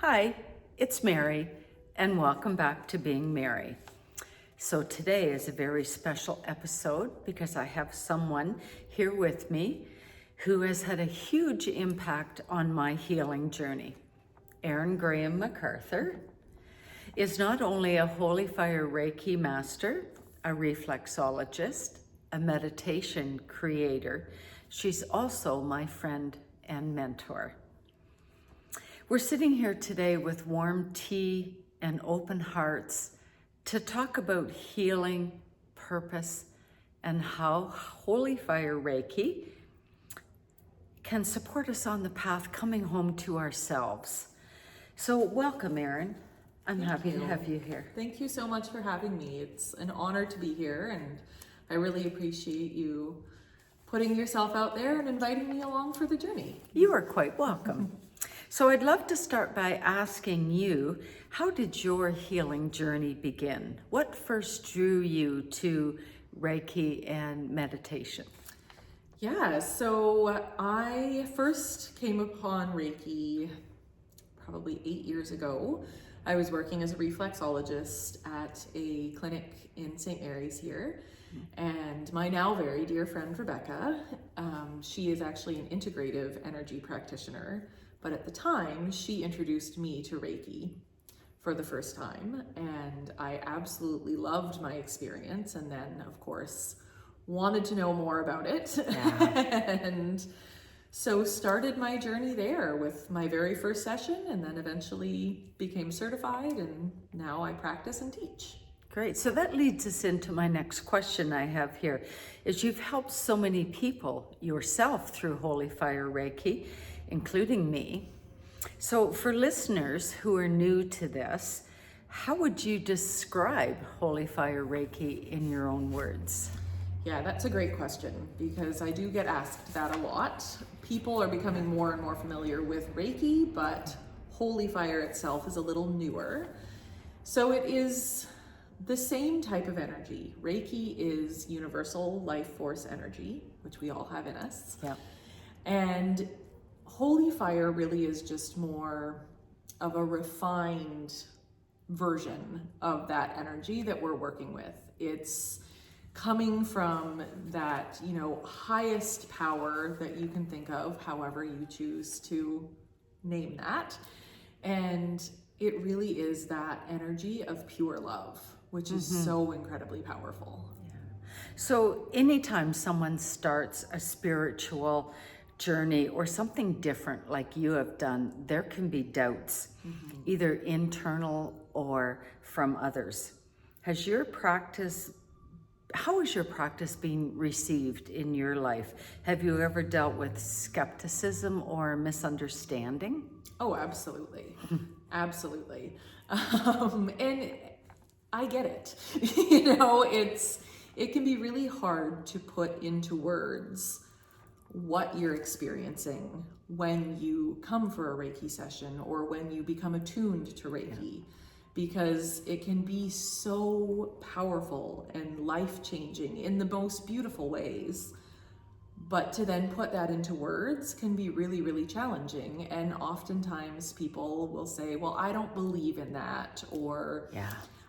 Hi, it's Mary, and welcome back to Being Mary. So today is a very special episode because I have someone here with me who has had a huge impact on my healing journey. Erin Graham MacArthur is not only a Holy Fire Reiki master, a reflexologist, a meditation creator, she's also my friend and mentor. We're sitting here today with warm tea and open hearts to talk about healing, purpose, and how Holy Fire Reiki can support us on the path coming home to ourselves. So welcome, Erin. I'm happy to have you here. Thank you so much for having me. It's an honor to be here, and I really appreciate you putting yourself out there and inviting me along for the journey. You are quite welcome. So I'd love to start by asking you, how did your healing journey begin? What first drew you to Reiki and meditation? Yeah, so I first came upon Reiki probably 8 years ago. I was working as a reflexologist at a clinic in St. Mary's here. And my now very dear friend, Rebecca, she is actually an integrative energy practitioner. But at the time, she introduced me to Reiki for the first time. And I absolutely loved my experience. And then, of course, wanted to know more about it. Yeah. And so started my journey there with my very first session, and then eventually became certified, and now I practice and teach. Great. So that leads us into my next question I have here, is you've helped so many people yourself through Holy Fire Reiki, including me. So for listeners who are new to this, how would you describe Holy Fire Reiki in your own words? Yeah, that's a great question because I do get asked that a lot. People are becoming more and more familiar with Reiki, but Holy Fire itself is a little newer. So it is the same type of energy. Reiki is universal life force energy, which we all have in us. Yeah. And Holy Fire really is just more of a refined version of that energy that we're working with. It's coming from that, highest power that you can think of, however you choose to name that. And it really is that energy of pure love, which is so incredibly powerful. Yeah. So anytime someone starts a spiritual journey or something different like you have done, there can be doubts, either internal or from others. How is your practice being received in your life? Have you ever dealt with skepticism or misunderstanding? Oh, absolutely. Absolutely. And I get it. It can be really hard to put into words what you're experiencing when you come for a Reiki session or when you become attuned to Reiki. Yeah. Because it can be so powerful and life-changing in the most beautiful ways. But to then put that into words can be really, really challenging. And oftentimes people will say, well, I don't believe in that, or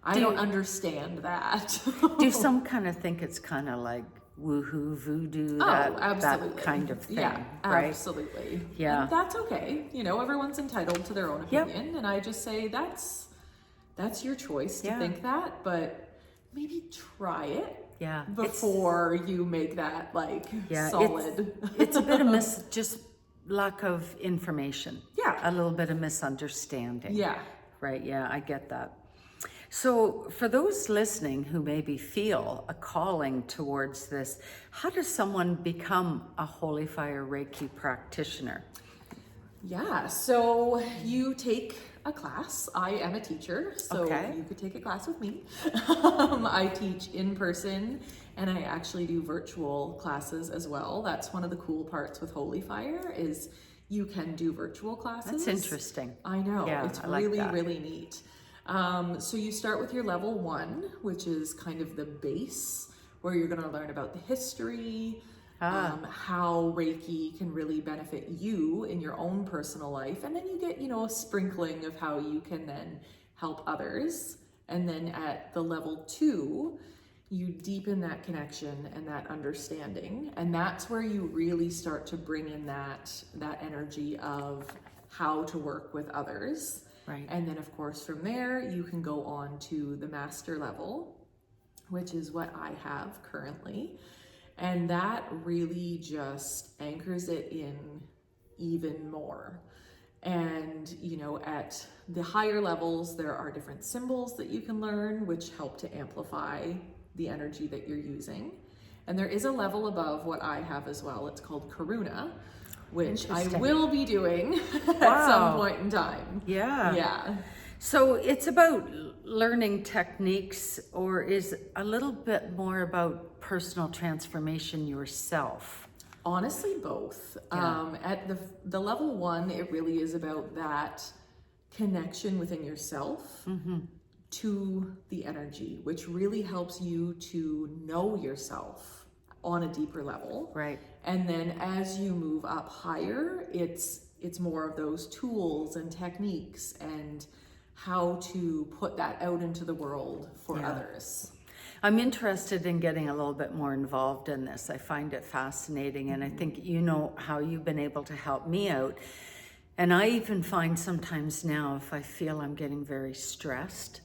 I don't understand that. Do some kind of think it's kind of like woohoo, voodoo, that kind of thing, yeah, right? Absolutely. Yeah. And that's okay. Everyone's entitled to their own opinion. Yep. And I just say that's your choice to think that, but maybe try it before you make that solid. It's a bit of just lack of information. Yeah. A little bit of misunderstanding. Yeah. Right, yeah, I get that. So for those listening who maybe feel a calling towards this, how does someone become a Holy Fire Reiki practitioner? Yeah, so you take a class. I am a teacher, so you could take a class with me. I teach in person, and I actually do virtual classes as well. That's one of the cool parts with Holy Fire is you can do virtual classes. That's interesting. I know. Yeah, it's like really, that. really neat. So you start with your level 1, which is kind of the base, where you're going to learn about the history, how Reiki can really benefit you in your own personal life. And then you get, a sprinkling of how you can then help others. And then at the level 2, you deepen that connection and that understanding. And that's where you really start to bring in that energy of how to work with others. Right. And then of course from there, you can go on to the master level, which is what I have currently. And that really just anchors it in even more. And, at the higher levels, there are different symbols that you can learn, which help to amplify the energy that you're using. And there is a level above what I have as well. It's called Karuna, which I will be doing at some point in time. Yeah. Yeah. So it's about learning techniques, or is a little bit more about personal transformation yourself? Honestly, both. Yeah. At the level 1, it really is about that connection within yourself to the energy, which really helps you to know yourself on a deeper level. Right. And then as you move up higher, it's more of those tools and techniques and how to put that out into the world for others. I'm interested in getting a little bit more involved in this. I find it fascinating, and I think you know how you've been able to help me out. And I even find sometimes now, if I feel I'm getting very stressed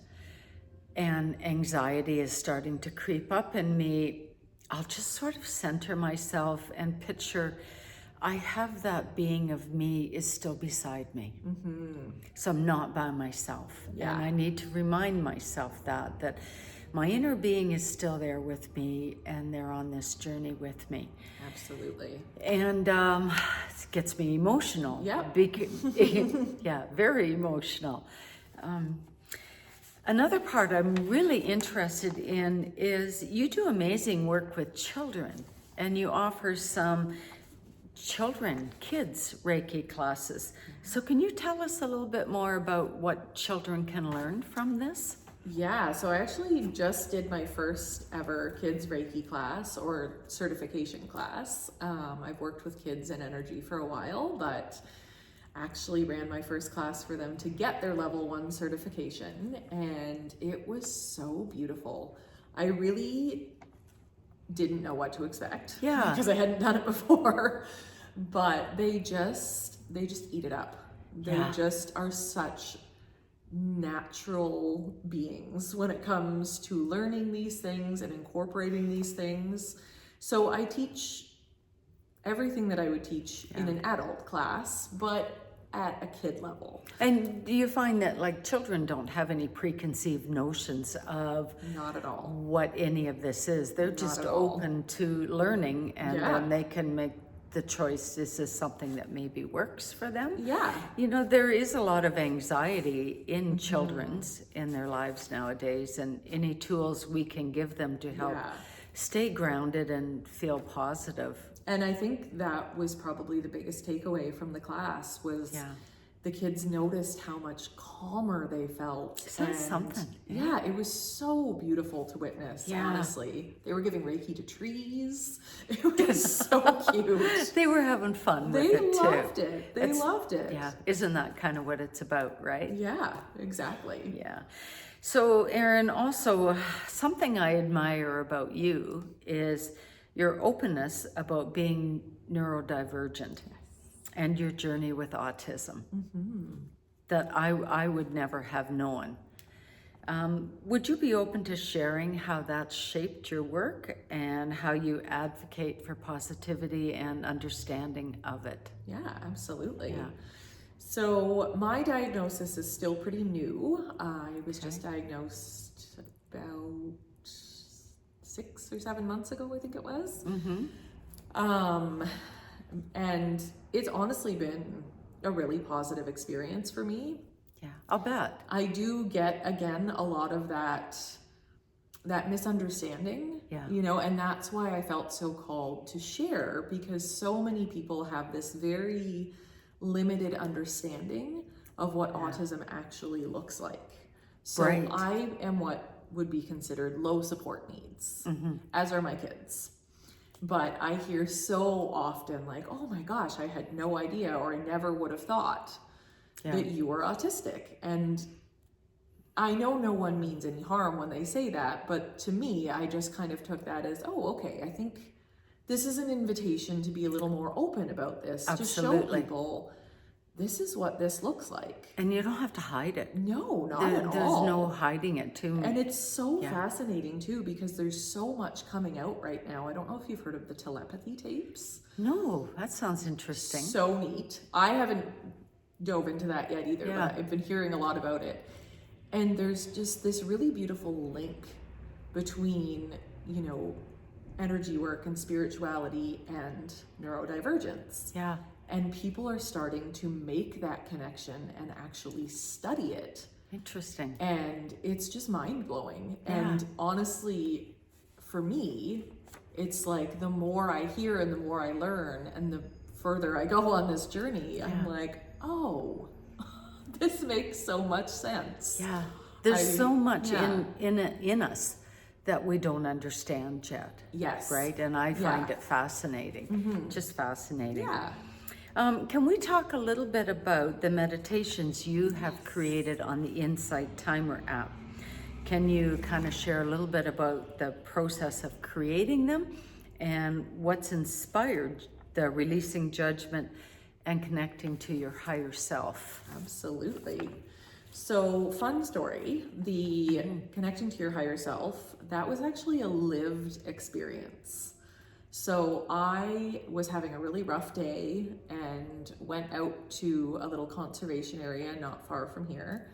and anxiety is starting to creep up in me, I'll just sort of center myself and picture I have that being of me is still beside me. So I'm not by myself. Yeah. And I need to remind myself that my inner being is still there with me, and they're on this journey with me. Absolutely. And it gets me emotional. Yeah. Yeah, very emotional. Another part I'm really interested in is you do amazing work with children, and you offer some kids Reiki classes. So can you tell us a little bit more about what children can learn from this? Yeah, so I actually just did my first ever kids Reiki class or certification class. I've worked with kids and energy for a while, but actually ran my first class for them to get their level 1 certification, and it was so beautiful. I really didn't know what to expect because I hadn't done it before, but they just eat it up. They just are such natural beings when it comes to learning these things and incorporating these things. So I teach everything that I would teach in an adult class, but at a kid level. And do you find that like children don't have any preconceived notions of Not at all what any of this is? They're just open to learning, and then they can make the choice. Is this something that maybe works for them? Yeah. There is a lot of anxiety in children's in their lives nowadays, and any tools we can give them to help stay grounded and feel positive. And I think that was probably the biggest takeaway from the class was the kids noticed how much calmer they felt. Is that something? Yeah, it was so beautiful to witness, honestly. They were giving Reiki to trees. It was so cute. They were having fun with it too. They loved it. They loved it. Yeah, isn't that kind of what it's about, right? Yeah, exactly. Yeah. So, Erin, also something I admire about you is your openness about being neurodivergent and your journey with autism that I would never have known. Would you be open to sharing how that shaped your work and how you advocate for positivity and understanding of it? Yeah, absolutely. Yeah. So my diagnosis is still pretty new. I was just diagnosed about 6 or 7 months ago, I think it was. And it's honestly been a really positive experience for me. Yeah, I'll bet. I do get, again, a lot of that misunderstanding, and that's why I felt so called to share, because so many people have this very limited understanding of what autism actually looks like. So I am what would be considered low support needs, as are my kids. But I hear so often like, oh my gosh, I had no idea, or I never would have thought that you were autistic. And I know no one means any harm when they say that, but to me, I just kind of took that as, oh, okay, I think this is an invitation to be a little more open about this. Absolutely. To show people, this is what this looks like. And you don't have to hide it. No, not at all. There's no hiding it too. And it's so fascinating too, because there's so much coming out right now. I don't know if you've heard of the telepathy tapes. No, that sounds interesting. So neat. I haven't dove into that yet either, but I've been hearing a lot about it. And there's just this really beautiful link between, you know, energy work and spirituality and neurodivergence. Yeah. And people are starting to make that connection and actually study it. Interesting. And it's just mind-blowing. Yeah. And honestly, for me, it's like the more I hear and the more I learn and the further I go on this journey, I'm like, oh, this makes so much sense. Yeah. There's so much in us that we don't understand yet. Yes. Right? And I find it fascinating. Just fascinating. Yeah. Can we talk a little bit about the meditations you have created on the Insight Timer app? Can you kind of share a little bit about the process of creating them and what's inspired the releasing judgment and connecting to your higher self? Absolutely. So, fun story, the connecting to your higher self, that was actually a lived experience. So I was having a really rough day and went out to a little conservation area not far from here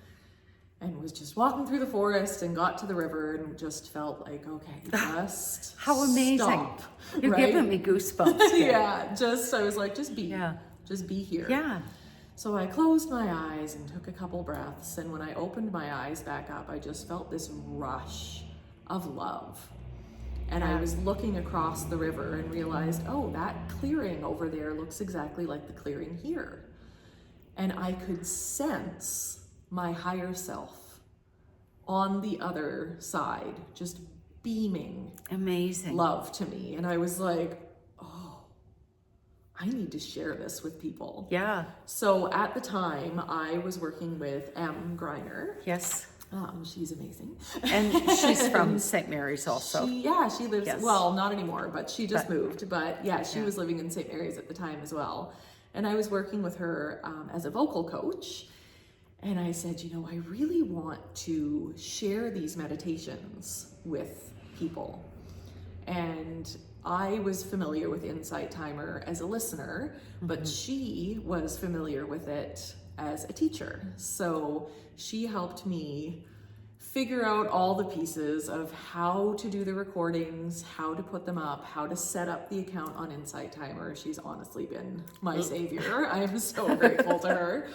and was just walking through the forest and got to the river and just felt like, okay, just how amazing. Stop, You're giving me goosebumps. I was like, just be here. Yeah. So I closed my eyes and took a couple breaths, and when I opened my eyes back up, I just felt this rush of love. And I was looking across the river and realized, oh, that clearing over there looks exactly like the clearing here. And I could sense my higher self on the other side, just beaming amazing love to me. And I was like, oh, I need to share this with people. Yeah. So at the time, I was working with Em Greiner. Yes. She's amazing. And she's from St. Mary's also. She lives, well, not anymore, but she just moved. But she was living in St. Mary's at the time as well. And I was working with her as a vocal coach. And I said, you know, I really want to share these meditations with people. And I was familiar with Insight Timer as a listener, but she was familiar with it as a teacher. So she helped me figure out all the pieces of how to do the recordings, how to put them up, how to set up the account on Insight Timer. She's honestly been my savior. I am so grateful to her.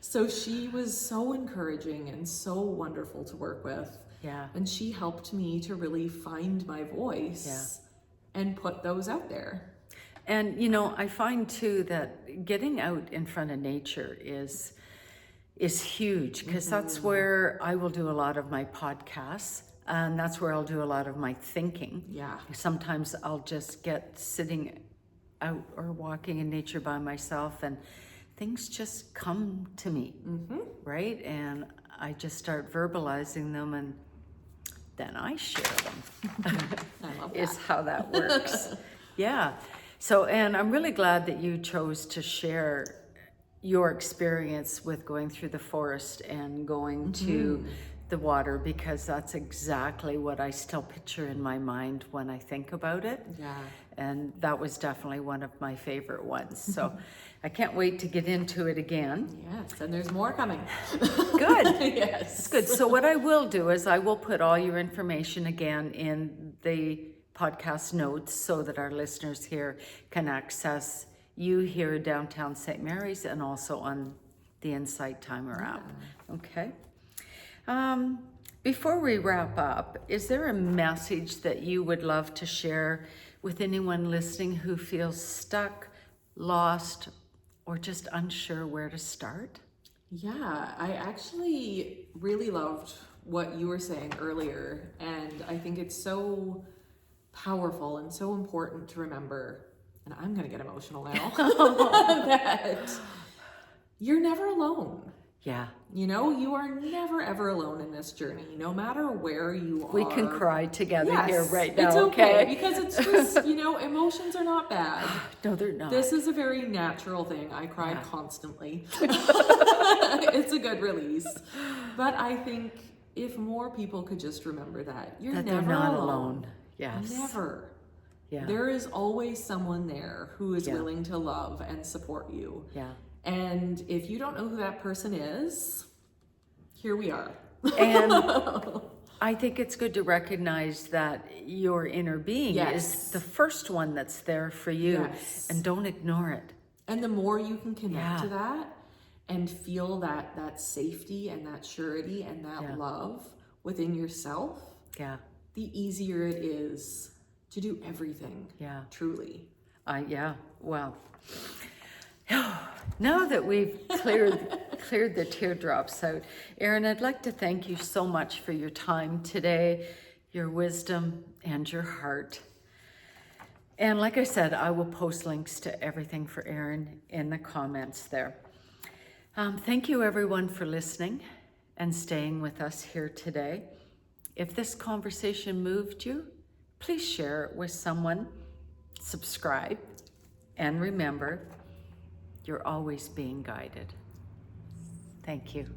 So she was so encouraging and so wonderful to work with. Yeah. And she helped me to really find my voice and put those out there. And, you know, I find too that getting out in front of nature is huge, because that's where I will do a lot of my podcasts, and that's where I'll do a lot of my thinking. Yeah. Sometimes I'll just get sitting out or walking in nature by myself and things just come to me, right? And I just start verbalizing them and then I share them. I love that. Is how that works. Yeah. So, and I'm really glad that you chose to share your experience with going through the forest and going to the water, because that's exactly what I still picture in my mind when I think about it. Yeah. And that was definitely one of my favorite ones. So I can't wait to get into it again. Yes, and there's more coming. Good. Yes. It's good. So what I will do is I will put all your information again in the podcast notes so that our listeners here can access you here downtown St. Mary's and also on the Insight Timer app. Okay. Before we wrap up, is there a message that you would love to share with anyone listening who feels stuck, lost, or just unsure where to start? Yeah, I actually really loved what you were saying earlier, and I think it's so powerful and so important to remember, and I'm going to get emotional now, that you're never alone. Yeah. You know, you are never ever alone in this journey, no matter where you are. We can cry together Yes, here right now, it's okay, okay? because it's just, you know, emotions are not bad. No, they're not. This is a very natural thing. I cry Yeah. constantly. It's a good release. But I think if more people could just remember that you're that never they're not alone. alone. Yes. Never. Yeah. There is always someone there who is Yeah. willing to love and support you. Yeah. And if you don't know who that person is, here we are. And I think it's good to recognize that your inner being Yes. is the first one that's there for you. Yes. And don't ignore it. And the more you can connect Yeah. to that and feel that safety and that surety and that Yeah. love within yourself, Yeah. the easier it is to do everything. Yeah. Truly. Yeah. Well, now that we've cleared the teardrops out, Erin, I'd like to thank you so much for your time today, your wisdom, and your heart. And like I said, I will post links to everything for Erin in the comments there. Thank you, everyone, for listening and staying with us here today. If this conversation moved you, please share it with someone, subscribe, and remember, you're always being guided. Thank you.